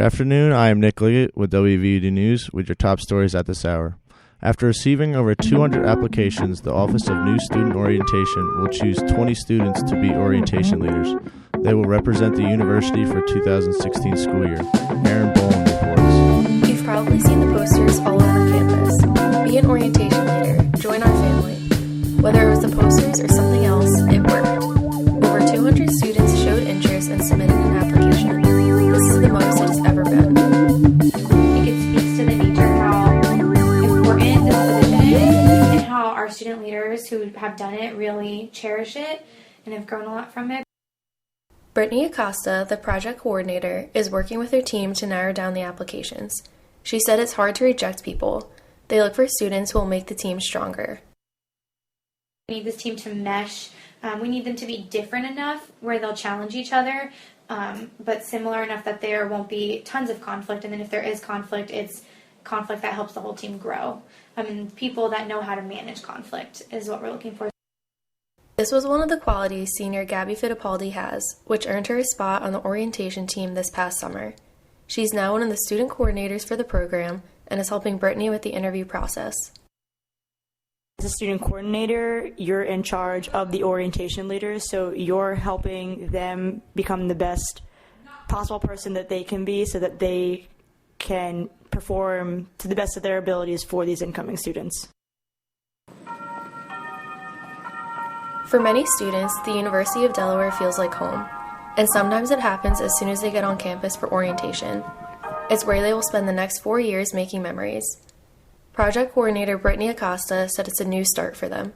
Good afternoon, I am Nick Liggett with WVUD News with your top stories at this hour. After receiving over 200 applications, the Office of New Student Orientation will choose 20 students to be orientation leaders. They will represent the university for 2016 school year. Aaron Boland reports. You've probably seen the posters all over campus. Be an orientation leader. Join our family. Whether it was the posters or something else, it worked. Over 200 students showed interest and submitted an application. This is the most it has ever been. I think it speaks to the nature of how important this position is and how our student leaders who have done it really cherish it and have grown a lot from it. Brittany Acosta, the project coordinator, is working with her team to narrow down the applications. She said it's hard to reject people. They look for students who will make the team stronger. We need this team to mesh. We need them to be different enough where they'll challenge each other, but similar enough that there won't be tons of conflict. And then if there is conflict, it's conflict that helps the whole team grow. People that know how to manage conflict is what we're looking for. This was one of the qualities senior Gabby Fittipaldi has, which earned her a spot on the orientation team this past summer. She's now one of the student coordinators for the program and is helping Brittany with the interview process. As a student coordinator, you're in charge of the orientation leaders, so you're helping them become the best possible person that they can be so that they can perform to the best of their abilities for these incoming students. For many students, the University of Delaware feels like home, and sometimes it happens as soon as they get on campus for orientation. It's where they will spend the next 4 years making memories. Project coordinator Brittany Acosta said it's a new start for them.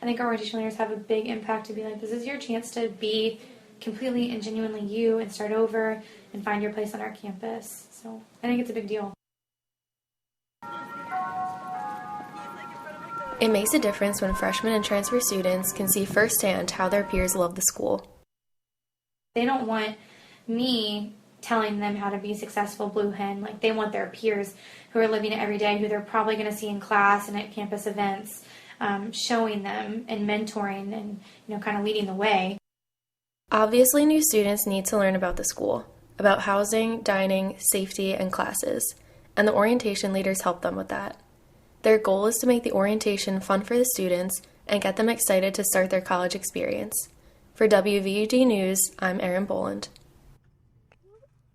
I think our orientation leaders have a big impact to be like, this is your chance to be completely and genuinely you and start over and find your place on our campus. So I think it's a big deal. It makes a difference when freshmen and transfer students can see firsthand how their peers love the school. They don't want me telling them how to be a successful Blue Hen. Like, they want their peers who are living it every day, who they're probably going to see in class and at campus events, showing them and mentoring and, kind of leading the way. Obviously, new students need to learn about the school, about housing, dining, safety, and classes, and the orientation leaders help them with that. Their goal is to make the orientation fun for the students and get them excited to start their college experience. For WVUD News, I'm Aaron Boland.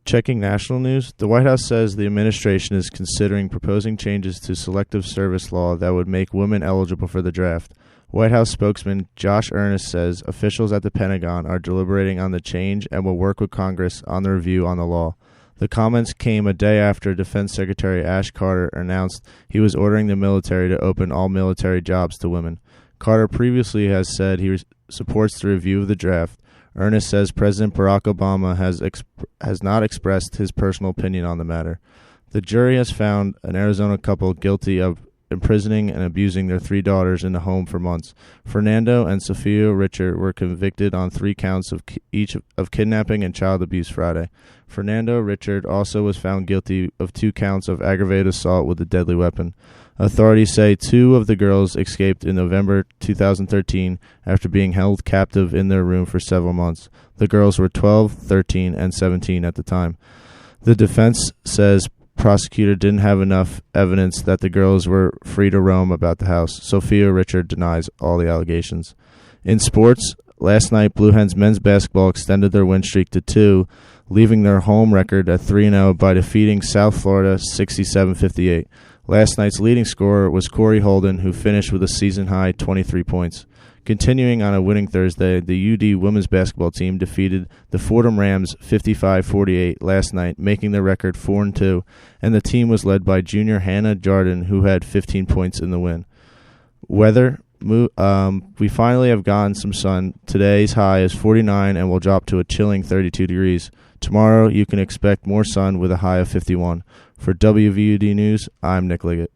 Checking national news, the White House says the administration is considering proposing changes to selective service law that would make women eligible for the draft. White House spokesman Josh Earnest says officials at the Pentagon are deliberating on the change and will work with Congress on the review on the law. The comments came a day after Defense Secretary Ash Carter announced he was ordering the military to open all military jobs to women. Carter previously has said he supports the review of the draft. Earnest says President Barack Obama has not expressed his personal opinion on the matter. The jury has found an Arizona couple guilty of imprisoning and abusing their 3 daughters in the home for months. Fernando and Sophia Richard were convicted on 3 counts of each of kidnapping and child abuse Friday. Fernando Richard also was found guilty of 2 counts of aggravated assault with a deadly weapon. Authorities say 2 of the girls escaped in November 2013 after being held captive in their room for several months. The girls were 12, 13, and 17 at the time. The defense says prosecutor didn't have enough evidence that the girls were free to roam about the house. Sophia Richard denies all the allegations. In sports, last night Blue Hens men's basketball extended their win streak to 2, leaving their home record at 3-0 by defeating South Florida 67-58. Last night's leading scorer was Corey Holden, who finished with a season-high 23 points. Continuing on a winning Thursday, the UD women's basketball team defeated the Fordham Rams 55-48 last night, making their record 4-2, and the team was led by junior Hannah Jardin, who had 15 points in the win. Weather, we finally have gotten some sun. Today's high is 49 and will drop to a chilling 32 degrees. Tomorrow, you can expect more sun with a high of 51. For WVUD News, I'm Nick Liggett.